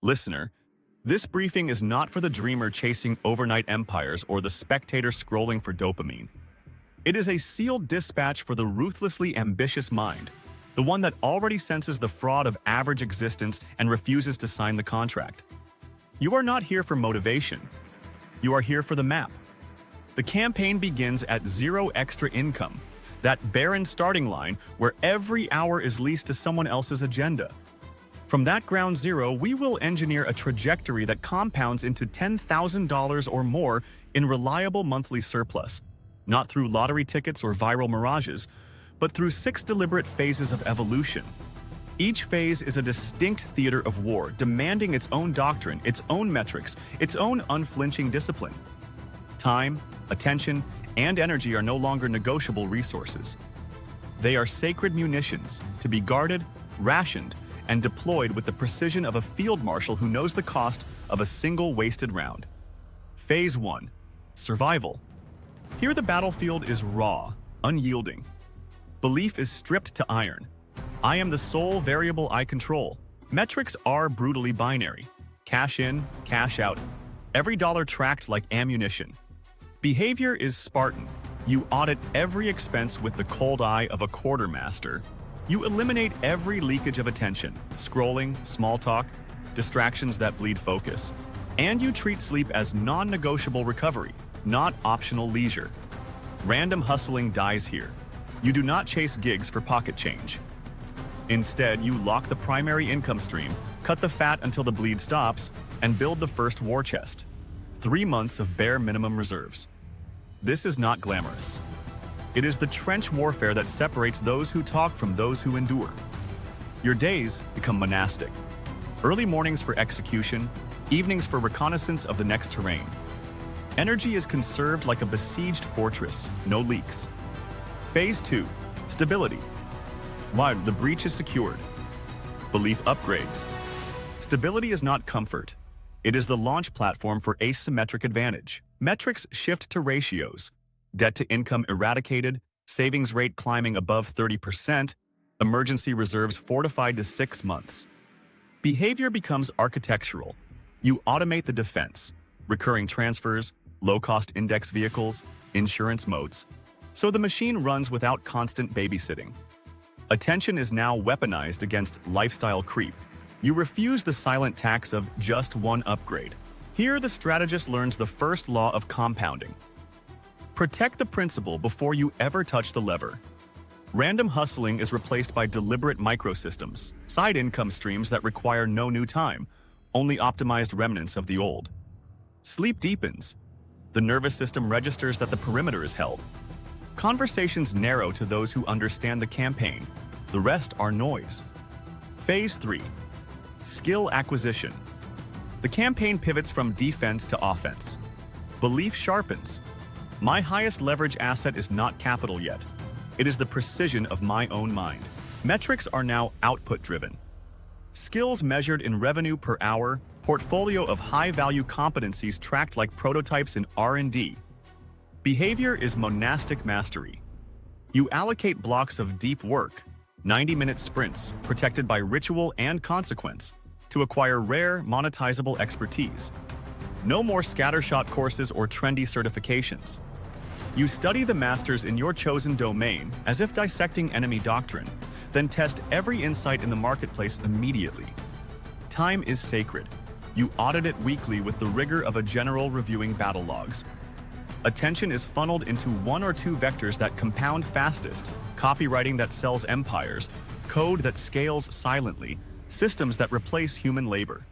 Listener, this briefing is not for the dreamer chasing overnight empires or the spectator scrolling for dopamine. It is a sealed dispatch for the ruthlessly ambitious mind, the one that already senses the fraud of average existence and refuses to sign the contract. You are not here for motivation. You are here for the map. The campaign begins at zero extra income, that barren starting line where every hour is leased to someone else's agenda. From that ground zero, we will engineer a trajectory that compounds into $10,000 or more in reliable monthly surplus, not through lottery tickets or viral mirages, but through 6 deliberate phases of evolution. Each phase is a distinct theater of war, demanding its own doctrine, its own metrics, its own unflinching discipline. Time, attention, and energy are no longer negotiable resources. They are sacred munitions to be guarded, rationed, and deployed with the precision of a field marshal who knows the cost of a single wasted round. Phase 1. Survival. Here the battlefield is raw, unyielding. Belief is stripped to iron. I am the sole variable I control. Metrics are brutally binary. Cash in, cash out. Every dollar tracked like ammunition. Behavior is Spartan. You audit every expense with the cold eye of a quartermaster. You eliminate every leakage of attention, scrolling, small talk, distractions that bleed focus. And you treat sleep as non-negotiable recovery, not optional leisure. Random hustling dies here. You do not chase gigs for pocket change. Instead, you lock the primary income stream, cut the fat until the bleed stops, and build the first war chest. 3 months of bare minimum reserves. This is not glamorous. It is the trench warfare that separates those who talk from those who endure. Your days become monastic. Early mornings for execution, evenings for reconnaissance of the next terrain. Energy is conserved like a besieged fortress, no leaks. Phase 2. Stability. While the breach is secured. Belief upgrades. Stability is not comfort. It is the launch platform for asymmetric advantage. Metrics shift to ratios. Debt to income eradicated, savings rate climbing above 30%, emergency reserves fortified to 6 months. Behavior becomes architectural. You automate the defense, recurring transfers, low-cost index vehicles, insurance modes. So the machine runs without constant babysitting. Attention is now weaponized against lifestyle creep. You refuse the silent tax of just one upgrade. Here, the strategist learns the first law of compounding. Protect the principal before you ever touch the lever. Random hustling is replaced by deliberate microsystems, side income streams that require no new time, only optimized remnants of the old. Sleep deepens. The nervous system registers that the perimeter is held. Conversations narrow to those who understand the campaign. The rest are noise. Phase 3. Skill acquisition. The campaign pivots from defense to offense. Belief sharpens. My highest leverage asset is not capital yet. It is the precision of my own mind. Metrics are now output-driven. Skills measured in revenue per hour, portfolio of high-value competencies tracked like prototypes in R&D. Behavior is monastic mastery. You allocate blocks of deep work, 90-minute sprints protected by ritual and consequence, to acquire rare, monetizable expertise. No more scattershot courses or trendy certifications. You study the masters in your chosen domain as if dissecting enemy doctrine, then test every insight in the marketplace immediately. Time is sacred. You audit it weekly with the rigor of a general reviewing battle logs. Attention is funneled into 1 or 2 vectors that compound fastest, copywriting that sells empires, code that scales silently, systems that replace human labor.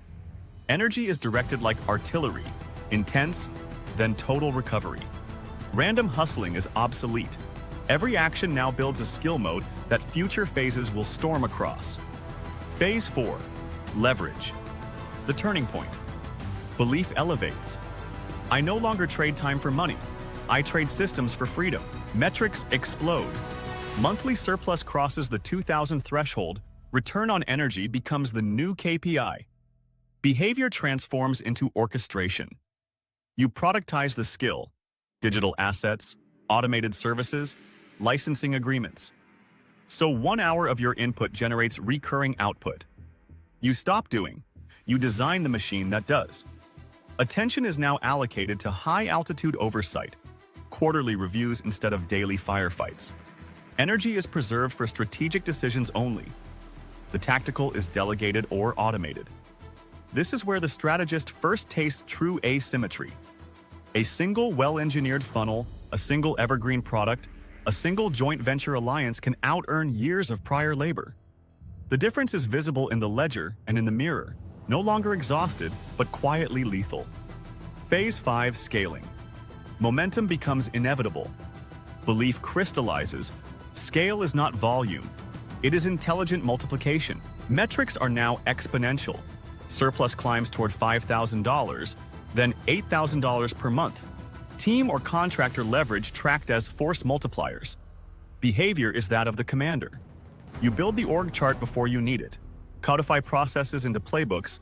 Energy is directed like artillery, intense, then total recovery. Random hustling is obsolete. Every action now builds a skill mode that future phases will storm across. Phase 4. Leverage. The turning point. Belief elevates. I no longer trade time for money. I trade systems for freedom. Metrics explode. Monthly surplus crosses the 2,000 threshold. Return on energy becomes the new KPI. Behavior transforms into orchestration. You productize the skill. Digital assets, automated services, licensing agreements. So 1 hour of your input generates recurring output. You stop doing. you design the machine that does. Attention is now allocated to high-altitude oversight, quarterly reviews instead of daily firefights. Energy is preserved for strategic decisions only. The tactical is delegated or automated. This is where the strategist first tastes true asymmetry. A single well-engineered funnel, a single evergreen product, a single joint venture alliance can out-earn years of prior labor. The difference is visible in the ledger and in the mirror, no longer exhausted, but quietly lethal. Phase 5: Scaling. Momentum becomes inevitable. Belief crystallizes. Scale is not volume. It is intelligent multiplication. Metrics are now exponential. Surplus climbs toward $5,000, then $8,000 per month. Team or contractor leverage tracked as force multipliers. Behavior is that of the commander. You build the org chart before you need it, codify processes into playbooks,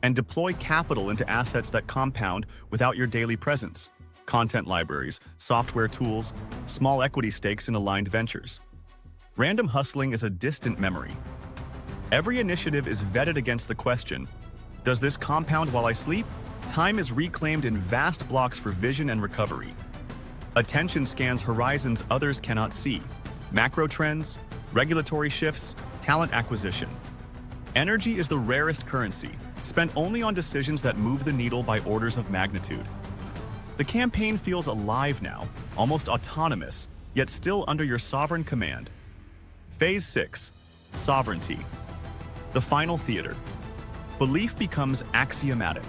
and deploy capital into assets that compound without your daily presence. Content libraries, software tools, small equity stakes in aligned ventures. Random hustling is a distant memory. Every initiative is vetted against the question, does this compound while I sleep? Time is reclaimed in vast blocks for vision and recovery. Attention scans horizons others cannot see. Macro trends, regulatory shifts, talent acquisition. Energy is the rarest currency, spent only on decisions that move the needle by orders of magnitude. The campaign feels alive now, almost autonomous, yet still under your sovereign command. Phase 6: Sovereignty. The final theater. Belief becomes axiomatic.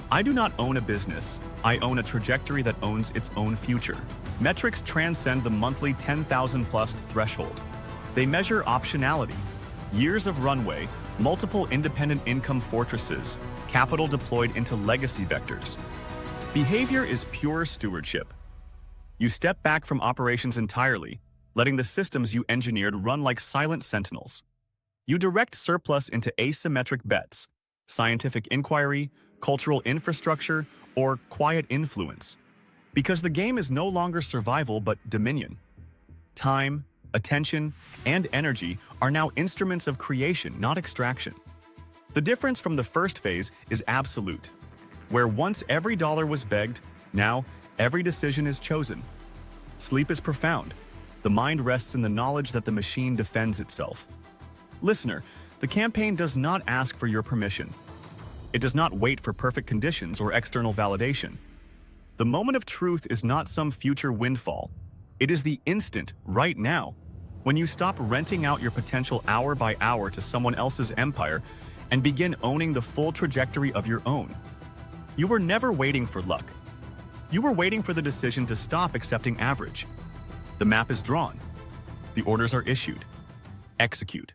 I do not own a business, I own a trajectory that owns its own future. Metrics transcend the monthly 10,000+ threshold. They measure optionality, years of runway, multiple independent income fortresses, capital deployed into legacy vectors. Behavior is pure stewardship. You step back from operations entirely, letting the systems you engineered run like silent sentinels. You direct surplus into asymmetric bets, scientific inquiry, cultural infrastructure, or quiet influence. Because the game is no longer survival but dominion. Time, attention, and energy are now instruments of creation, not extraction. The difference from the first phase is absolute. Where once every dollar was begged, now every decision is chosen. Sleep is profound. The mind rests in the knowledge that the machine defends itself. Listener, the campaign does not ask for your permission. It does not wait for perfect conditions or external validation. The moment of truth is not some future windfall. It is the instant, right now, when you stop renting out your potential hour by hour to someone else's empire and begin owning the full trajectory of your own. You were never waiting for luck. You were waiting for the decision to stop accepting average. The map is drawn. The orders are issued. Execute.